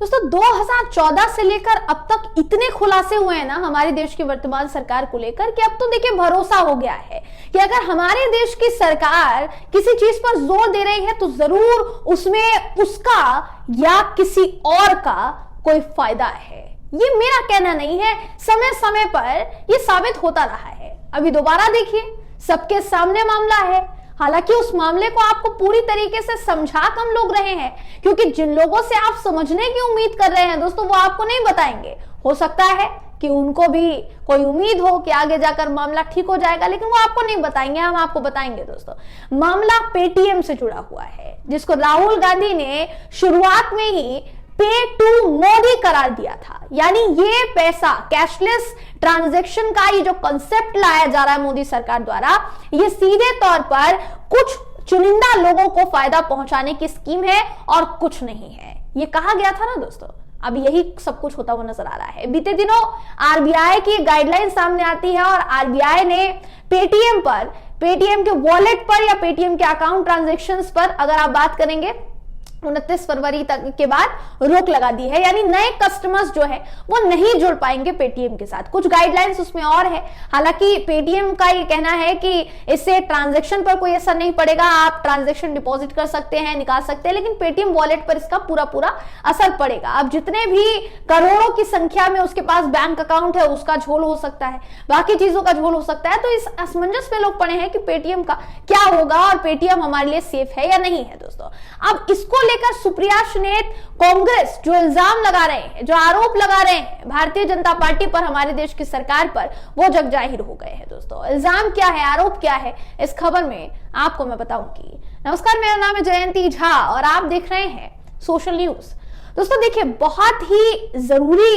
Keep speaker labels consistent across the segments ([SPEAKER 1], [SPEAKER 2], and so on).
[SPEAKER 1] दोस्तों 2014 से लेकर अब तक इतने खुलासे हुए हैं ना हमारे देश की वर्तमान सरकार को लेकर कि अब तो देखिए भरोसा हो गया है कि अगर हमारे देश की सरकार किसी चीज पर जोर दे रही है तो जरूर उसमें उसका या किसी और का कोई फायदा है। ये मेरा कहना नहीं है, समय समय पर ये साबित होता रहा है। अभी दोबारा देखिए, सबके सामने मामला है। हालांकि उस मामले को आपको पूरी तरीके से समझा कम लोग रहे हैं, क्योंकि जिन लोगों से आप समझने की उम्मीद कर रहे हैं दोस्तों, वो आपको नहीं बताएंगे। हो सकता है कि उनको भी कोई उम्मीद हो कि आगे जाकर मामला ठीक हो जाएगा, लेकिन वो आपको नहीं बताएंगे, हम आपको बताएंगे। दोस्तों मामला पेटीएम से जुड़ा हुआ है, जिसको राहुल गांधी ने शुरुआत में ही पे टू मोदी करार दिया था। यानी ये पैसा कैशलेस ट्रांजैक्शन का ये जो कंसेप्ट लाया जा रहा है मोदी सरकार द्वारा, ये सीधे तौर पर कुछ चुनिंदा लोगों को फायदा पहुंचाने की स्कीम है और कुछ नहीं है। ये कहा गया था ना दोस्तों, अब यही सब कुछ होता हुआ नजर आ रहा है। बीते दिनों आरबीआई की गाइडलाइन सामने आती है और आरबीआई ने पेटीएम पर, पेटीएम के वॉलेट पर या पेटीएम के अकाउंट ट्रांजैक्शंस पर अगर आप बात करेंगे 29 फरवरी तक के बाद रोक लगा दी है। यानी नए कस्टमर्स जो है वो नहीं जुड़ पाएंगे पेटीएम के साथ। कुछ गाइडलाइंस उसमें और है। हालांकि पेटीएम का ये कहना है कि इससे ट्रांजैक्शन पर कोई असर नहीं पड़ेगा, आप ट्रांजैक्शन डिपॉजिट कर सकते हैं, निकाल सकते हैं, लेकिन पेटीएम वॉलेट पर इसका पूरा असर पड़ेगा। अब जितने भी करोड़ों की संख्या में उसके पास बैंक अकाउंट है उसका झोल हो सकता है, बाकी चीजों का झोल हो सकता है। तो इस असमंजस में लोग पड़े हैं कि पेटीएम का क्या होगा और पेटीएम हमारे लिए सेफ है या नहीं है। दोस्तों अब इसको लेकर सुप्रिया सुनेत, कांग्रेस जो इल्जाम लगा रहे हैं, जो आरोप लगा रहे हैं भारतीय जनता पार्टी पर, हमारे देश की सरकार पर, वो जग जाहिर हो गए हैं। दोस्तों इल्जाम क्या है, आरोप क्या है, इस खबर में आपको मैं बताऊंगी। नमस्कार, मेरा नाम है जयंती झा और आप देख रहे हैं सोशल न्यूज। दोस्तों देखिए, बहुत ही जरूरी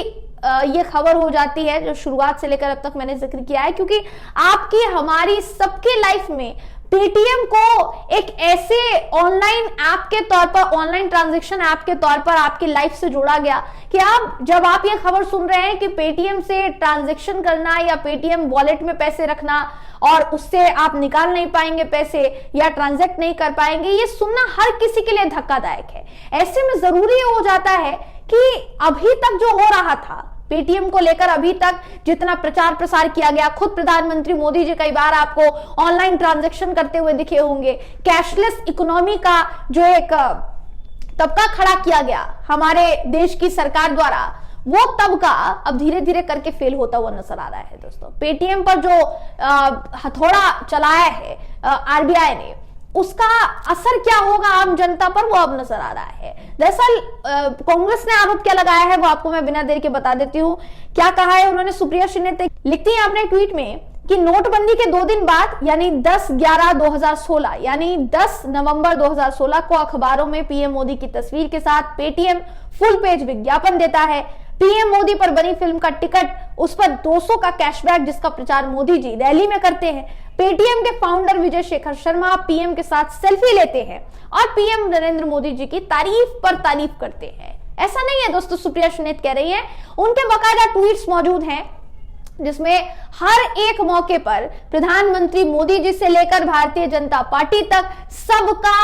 [SPEAKER 1] ये खबर हो जाती है जो शुरुआत से लेकर अब तक मैंने जिक्र किया है, क्योंकि आपकी हमारी सबकी लाइफ में पेटीएम को एक ऐसे ऑनलाइन ऐप के तौर पर, ऑनलाइन ट्रांजैक्शन ऐप के तौर पर आपकी लाइफ से जोड़ा गया कि आप जब आप ये खबर सुन रहे हैं कि पेटीएम से ट्रांजैक्शन करना या पेटीएम वॉलेट में पैसे रखना और उससे आप निकाल नहीं पाएंगे पैसे या ट्रांजैक्ट नहीं कर पाएंगे, ये सुनना हर किसी के लिए धक्कादायक है। ऐसे में जरूरी हो जाता है कि अभी तक जो हो रहा था पेटीएम को लेकर, अभी तक जितना प्रचार प्रसार किया गया, खुद प्रधानमंत्री मोदी जी कई बार आपको ऑनलाइन ट्रांजैक्शन करते हुए दिखे होंगे, कैशलेस इकोनॉमी का जो एक तबका खड़ा किया गया हमारे देश की सरकार द्वारा, वो तबका अब धीरे धीरे करके फेल होता हुआ नजर आ रहा है। दोस्तों पेटीएम पर जो हथौड़ा चलाया है आरबीआई ने, उसका असर क्या होगा आम जनता पर, वो अब नजर आ रहा है। दरअसल कांग्रेस ने आरोप क्या लगाया है वो आपको मैं बिना देर के बता देती हूँ। क्या कहा है उन्होंने, सुप्रिया सुनेत लिखती है अपने ट्वीट में कि नोटबंदी के 2 दिन बाद यानी 10/11/2016 यानी 10 नवंबर 2016 को अखबारों में पीएम मोदी की तस्वीर के साथ पेटीएम फुल पेज विज्ञापन देता है। पीएम मोदी पर बनी फिल्म का टिकट, उस पर 200 का कैशबैक जिसका प्रचार मोदी जी रैली में करते हैं। पेटीएम के फाउंडर विजय शेखर शर्मा पीएम के साथ सेल्फी लेते हैं और पीएम नरेंद्र मोदी जी की तारीफ पर तारीफ करते हैं। ऐसा नहीं है दोस्तों, सुप्रिया सुनेत कह रही हैं, उनके बाकायदा ट्वीट्स मौजूद हैं जिसमें हर एक मौके पर प्रधानमंत्री मोदी जी से लेकर भारतीय जनता पार्टी तक सबका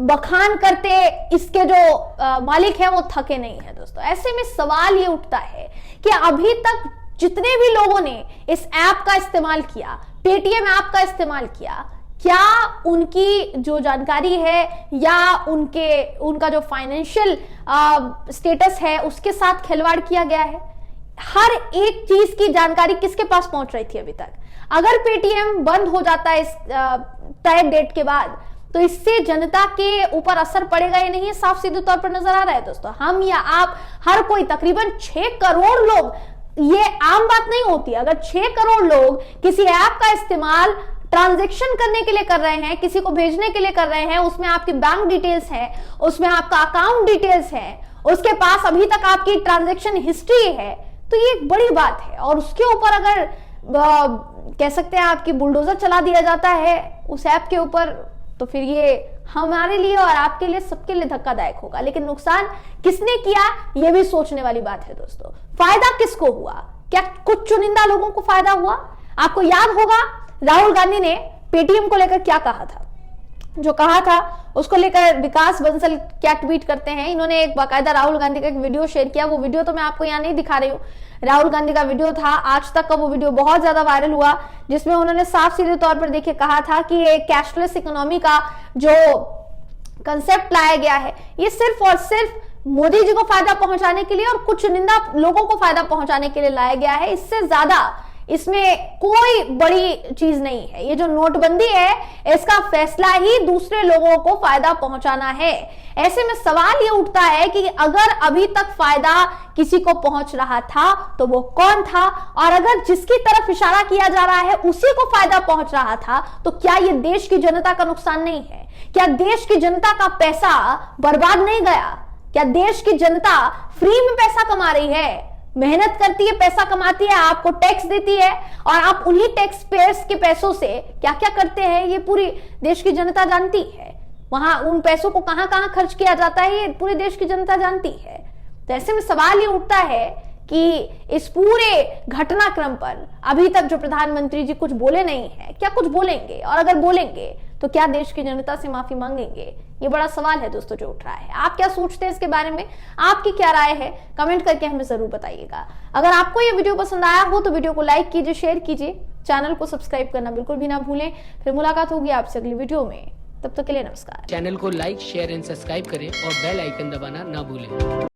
[SPEAKER 1] बखान करते, इसके जो मालिक हैं वो थके नहीं है। दोस्तों ऐसे में सवाल ये उठता है कि अभी तक जितने भी लोगों ने इस ऐप का इस्तेमाल किया, पेटीएम ऐप का इस्तेमाल किया, क्या उनकी जो जानकारी है या उनका जो फाइनेंशियल स्टेटस है उसके साथ खिलवाड़ किया गया है? हर एक चीज की जानकारी किसके पास पहुंच रही थी अभी तक? अगर पेटीएम बंद हो जाता है इस तय डेट के बाद, तो इससे जनता के ऊपर असर पड़ेगा या नहीं, साफ सीधे तौर पर नजर आ रहा है। दोस्तों हम या आप, हर कोई, तकरीबन 6 करोड़ लोग, ये आम बात नहीं होती, अगर 6 करोड़ लोग किसी ऐप का इस्तेमाल ट्रांजैक्शन करने के लिए कर रहे हैं, किसी को भेजने के लिए कर रहे हैं, उसमें आपकी बैंक डिटेल्स है, उसमें आपका अकाउंट डिटेल्स है, उसके पास अभी तक आपकी ट्रांजैक्शन हिस्ट्री है, तो ये एक बड़ी बात है। और उसके ऊपर अगर कह सकते हैं आपकी बुलडोजर चला दिया जाता है उस ऐप के ऊपर, तो फिर ये हमारे लिए और आपके लिए, सबके लिए धक्कादायक होगा। लेकिन नुकसान किसने किया, ये भी सोचने वाली बात है। दोस्तों फायदा किसको हुआ? क्या कुछ चुनिंदा लोगों को फायदा हुआ? आपको याद होगा राहुल गांधी ने पेटीएम को लेकर क्या कहा था। जो कहा था उसको लेकर विकास बंसल क्या ट्वीट करते हैं। इन्होंने एक बाकायदा राहुल गांधी का एक वीडियो शेयर किया। वो वीडियो तो मैं आपको यहाँ नहीं दिखा रही हूँ, राहुल गांधी का वीडियो था, आज तक का वो वीडियो बहुत ज्यादा वायरल हुआ, जिसमें उन्होंने साफ सीधे तौर पर देखिए कहा था कि ये कैशलेस इकोनॉमी का जो कंसेप्ट लाया गया है ये सिर्फ और सिर्फ मोदी जी को फायदा पहुंचाने के लिए और कुछ चुनिंदा लोगों को फायदा पहुंचाने के लिए लाया गया है। इससे ज्यादा इसमें कोई बड़ी चीज नहीं है। ये जो नोटबंदी है इसका फैसला ही दूसरे लोगों को फायदा पहुंचाना है। ऐसे में सवाल ये उठता है कि अगर अभी तक फायदा किसी को पहुंच रहा था तो वो कौन था, और अगर जिसकी तरफ इशारा किया जा रहा है उसी को फायदा पहुंच रहा था तो क्या ये देश की जनता का नुकसान नहीं है? क्या देश की जनता का पैसा बर्बाद नहीं गया? क्या देश की जनता फ्री में पैसा कमा रही है, मेहनत करती है, पैसा कमाती है, आपको टैक्स देती है, और आप उन्हीं टैक्स पेयर्स के पैसों से क्या क्या करते हैं ये पूरी देश की जनता जानती है। वहां उन पैसों को कहां कहां खर्च किया जाता है ये पूरी देश की जनता जानती है। तो ऐसे में सवाल ये उठता है कि इस पूरे घटनाक्रम पर अभी तक जो प्रधानमंत्री जी कुछ बोले नहीं है, क्या कुछ बोलेंगे, और अगर बोलेंगे तो क्या देश की जनता से माफी मांगेंगे? ये बड़ा सवाल है दोस्तों जो उठ रहा है। आप क्या सोचते हैं इसके बारे में, आपकी क्या राय है, कमेंट करके हमें जरूर बताइएगा। अगर आपको ये वीडियो पसंद आया हो तो वीडियो को लाइक कीजिए, शेयर कीजिए, चैनल को सब्सक्राइब करना बिल्कुल भी ना भूलें। फिर मुलाकात होगी आपसे अगली वीडियो में, तब तक के लिए नमस्कार।
[SPEAKER 2] चैनल को लाइक, शेयर एंड सब्सक्राइब करें और बेल आइकन दबाना ना भूलें।